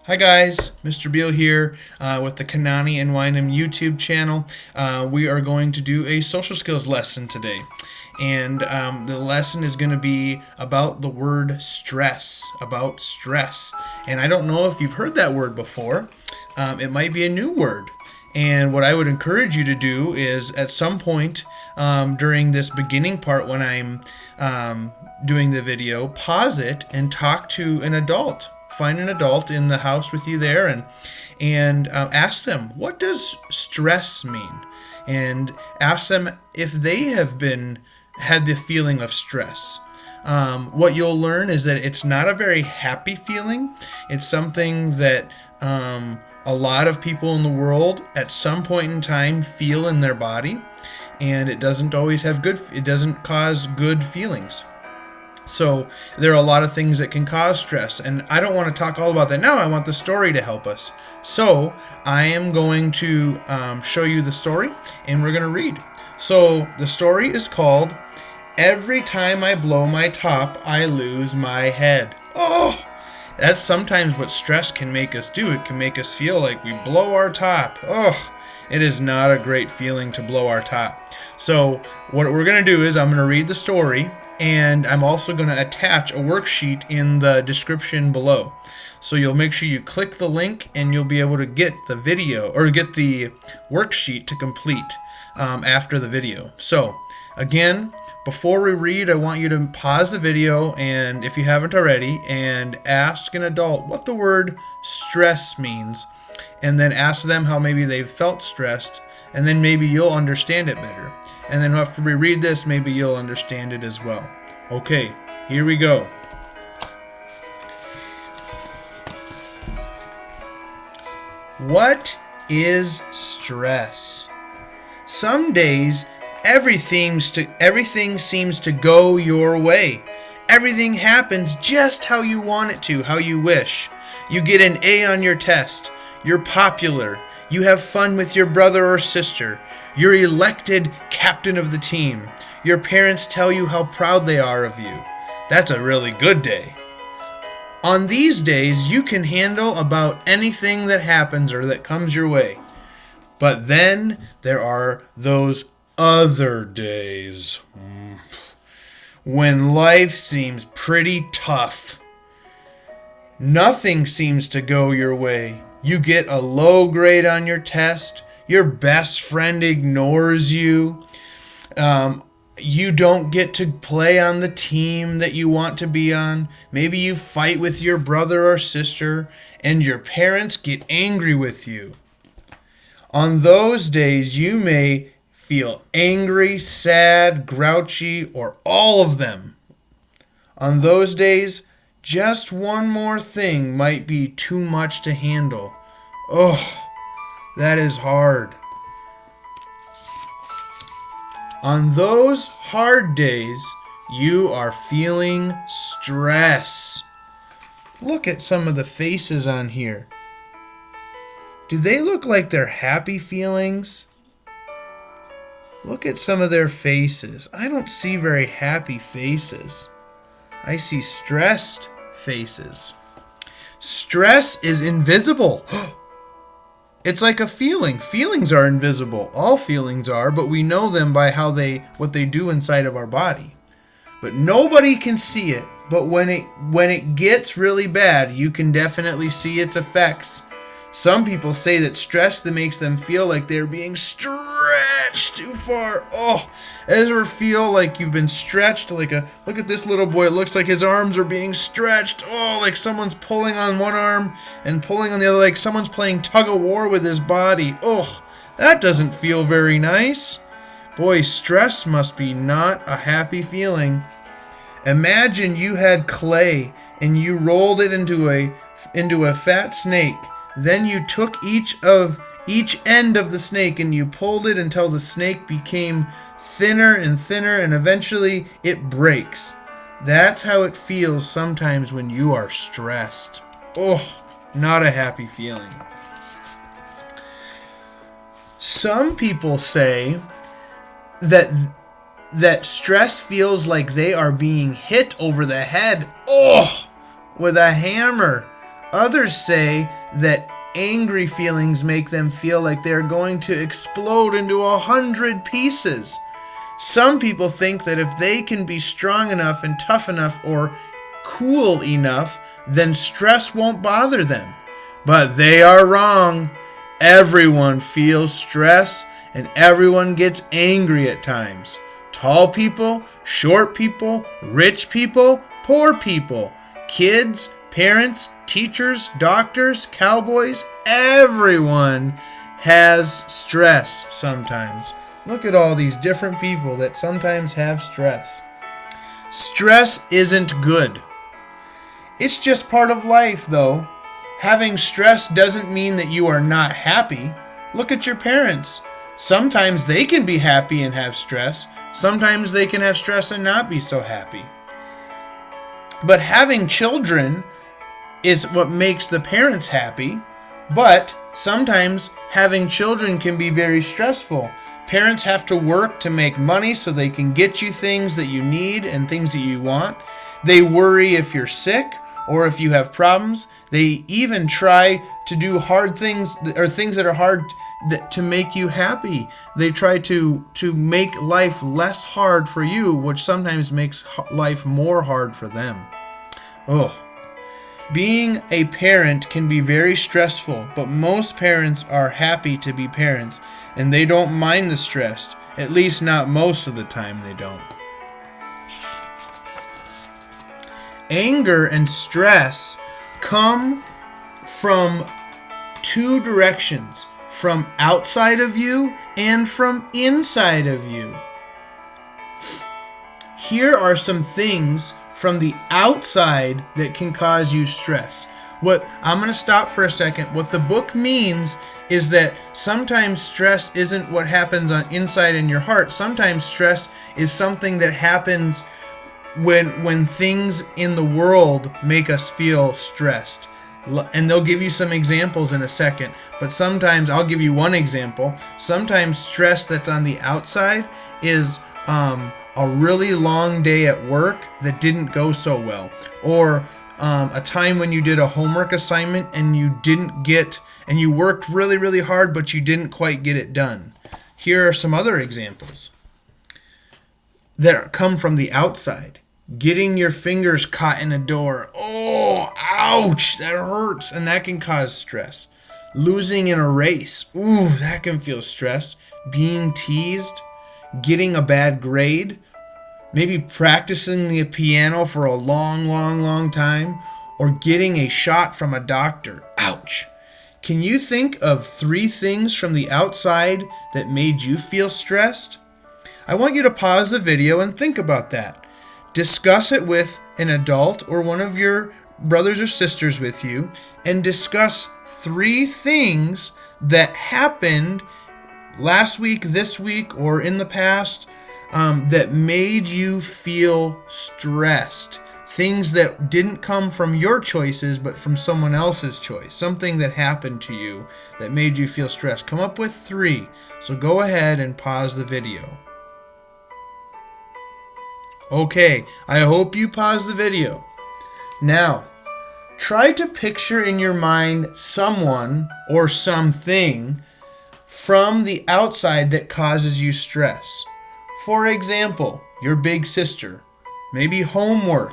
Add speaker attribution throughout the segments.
Speaker 1: Hi guys, Mr. Biel here with the Kanani and Wynham YouTube channel. We are going to do a social skills lesson today. And the lesson is going to be about the word stress, about stress. And I don't know if you've heard that word before. It might be a new word. And what I would encourage you to do is at some point during this beginning part when I'm doing the video, pause it and talk to an adult. Find an adult in the house with you there and ask them, what does stress mean? And ask them if they have had the feeling of stress. What you'll learn is that it's not a very happy feeling. It's something that a lot of people in the world at some point in time feel in their body, and it doesn't cause good feelings. So there are a lot of things that can cause stress, and I don't want to talk all about that now. I want the story to help us. So I am going to show you the story, and we're going to read. So the story is called, "Every Time I Blow My Top, I Lose My Head." Oh, that's sometimes what stress can make us do. It can make us feel like we blow our top. Oh, it is not a great feeling to blow our top. So what we're going to do is I'm going to read the story, and I'm also going to attach a worksheet in the description below. So you'll make sure you click the link and you'll be able to get the video or get the worksheet to complete after the video. So again, before we read, I want you to pause the video, and if you haven't already, and ask an adult what the word stress means, and then ask them how maybe they've felt stressed, and then maybe you'll understand it better. And then after we read this, maybe you'll understand it as well. Okay, here we go. What is stress? Some days, everything seems to go your way. Everything happens just how you want it to, how you wish. You get an A on your test. You're popular. You have fun with your brother or sister. You're elected captain of the team. Your parents tell you how proud they are of you. That's a really good day. On these days, you can handle about anything that happens or that comes your way. But then there are those other days when life seems pretty tough. Nothing seems to go your way. You get a low grade on your test. Your best friend ignores you. You don't get to play on the team that you want to be on. Maybe you fight with your brother or sister, and your parents get angry with you. On those days, you may feel angry, sad, grouchy, or all of them. On those days, just one more thing might be too much to handle. Oh, that is hard. On those hard days, you are feeling stress. Look at some of the faces on here. Do they look like they're happy feelings? Look at some of their faces. I don't see very happy faces. I see stressed faces. Stress is invisible. It's like a feeling. Feelings are invisible. All feelings are, but we know them by what they do inside of our body. But nobody can see it. But when it gets really bad, you can definitely see its effects. Some people say that stress that makes them feel like they're being stretched too far. Oh, ever feel like you've been stretched? Look at this little boy. It looks like his arms are being stretched. Oh, like someone's pulling on one arm and pulling on the other, like someone's playing tug of war with his body. Oh, that doesn't feel very nice. Boy, stress must be not a happy feeling. Imagine you had clay and you rolled it into a fat snake. Then you took each end of the snake and you pulled it until the snake became thinner and thinner, and eventually it breaks. That's how it feels sometimes when you are stressed. Oh, not a happy feeling. Some people say that stress feels like they are being hit over the head, with a hammer. Others say that angry feelings make them feel like they're going to explode into 100 pieces. Some people think that if they can be strong enough and tough enough or cool enough, then stress won't bother them. But they are wrong. Everyone feels stress and everyone gets angry at times. Tall people, short people, rich people, poor people, kids, parents, teachers, doctors, cowboys, everyone has stress sometimes. Look at all these different people that sometimes have stress. Stress isn't good. It's just part of life, though. Having stress doesn't mean that you are not happy. Look at your parents. Sometimes they can be happy and have stress. Sometimes they can have stress and not be so happy. But having children is what makes the parents happy. But sometimes having children can be very stressful. Parents have to work to make money so they can get you things that you need and things that you want. They worry if you're sick or if you have problems. They even try to do hard things or things that are hard to make you happy. They try to make life less hard for you, which sometimes makes life more hard for them. Being a parent can be very stressful, but most parents are happy to be parents, and they don't mind the stress. At least not most of the time they don't. Anger and stress come from two directions, from outside of you and from inside of you. Here are some things from the outside that can cause you stress. I'm going to stop for a second. What the book means is that sometimes stress isn't what happens on inside in your heart. Sometimes stress is something that happens when things in the world make us feel stressed. And they'll give you some examples in a second, but sometimes I'll give you one example. Sometimes stress that's on the outside is a really long day at work that didn't go so well, or a time when you did a homework assignment and you worked really, really hard, but you didn't quite get it done. Here are some other examples that come from the outside. Getting your fingers caught in a door. Oh, ouch, that hurts, and that can cause stress. Losing in a race. Ooh, that can feel stressed. Being teased. Getting a bad grade. Maybe practicing the piano for a long time. Or getting a shot from a doctor. Ouch. Can you think of 3 things from the outside that made you feel stressed? I want you to pause the video and think about that. Discuss it with an adult or one of your brothers or sisters with you, and discuss 3 things that happened last week, this week, or in the past that made you feel stressed. Things that didn't come from your choices, but from someone else's choice. Something that happened to you that made you feel stressed. Come up with 3. So go ahead and pause the video. Okay, I hope you paused the video. Now, try to picture in your mind someone or something from the outside that causes you stress. For example, your big sister, maybe homework,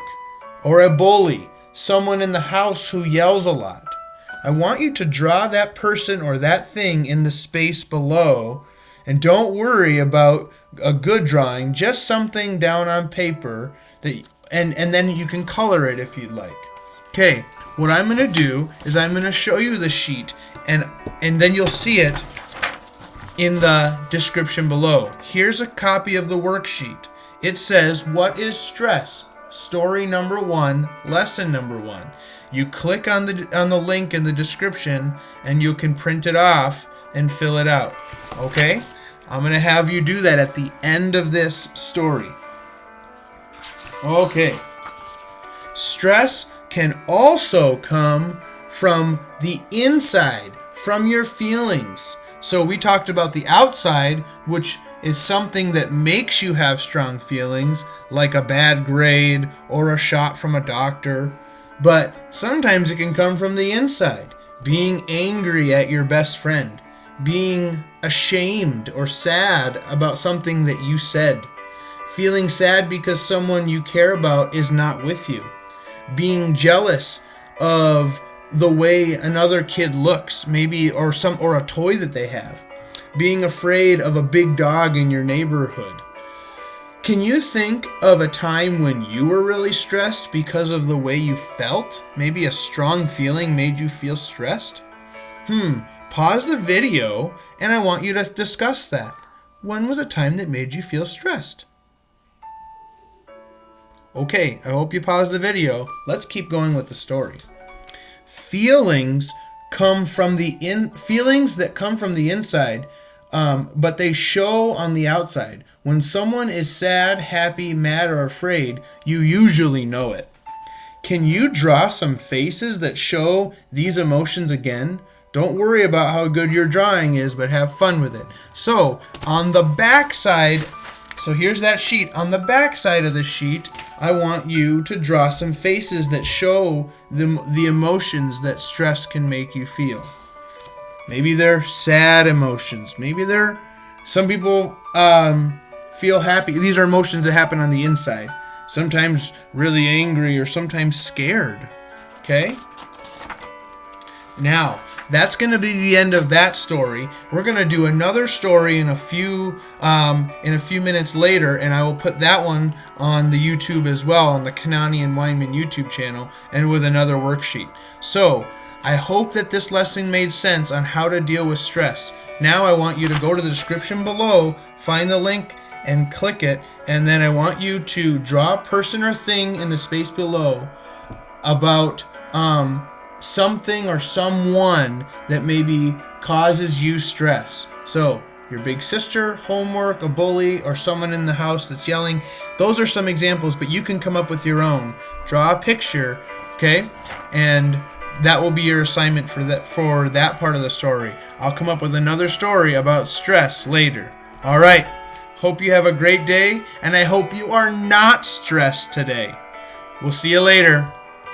Speaker 1: or a bully, someone in the house who yells a lot. I want you to draw that person or that thing in the space below. And don't worry about a good drawing, just something down on paper and then you can color it if you'd like. Okay, what I'm going to do is I'm going to show you the sheet and then you'll see it in the description below. Here's a copy of the worksheet. It says, "What is stress?" Story number 1, lesson number 1. You click on the link in the description and you can print it off and fill it out. Okay? I'm going to have you do that at the end of this story. Okay. Stress can also come from the inside, from your feelings. So we talked about the outside, which is something that makes you have strong feelings, like a bad grade or a shot from a doctor. But sometimes it can come from the inside. Being angry at your best friend, being ashamed or sad about something that you said, feeling sad because someone you care about is not with you, being jealous of the way another kid looks, maybe or a toy that they have, being afraid of a big dog in your neighborhood. Can you think of a time when you were really stressed because of the way you felt? Maybe a strong feeling made you feel stressed? Pause the video and I want you to discuss that. When was a time that made you feel stressed? Okay, I hope you paused the video. Let's keep going with the story. Feelings that come from the inside, but they show on the outside. When someone is sad, happy, mad, or afraid, you usually know it. Can you draw some faces that show these emotions again? Don't worry about how good your drawing is, but have fun with it. So, on the back side, here's that sheet. On the back side of the sheet, I want you to draw some faces that show the emotions that stress can make you feel. Maybe they're sad emotions. Maybe some people feel happy. These are emotions that happen on the inside. Sometimes really angry or sometimes scared. Okay? Now, that's going to be the end of that story. We're going to do another story in a few minutes later, and I will put that one on the YouTube as well, on the Kanani and Weinman YouTube channel, and with another worksheet. So, I hope that this lesson made sense on how to deal with stress. Now I want you to go to the description below, find the link, and click it, and then I want you to draw a person or thing in the space below about something or someone that maybe causes you stress. So, your big sister, homework, a bully, or someone in the house that's yelling. Those are some examples, but you can come up with your own. Draw a picture, okay? And that will be your assignment for that part of the story. I'll come up with another story about stress later. All right. Hope you have a great day, and I hope you are not stressed today. We'll see you later.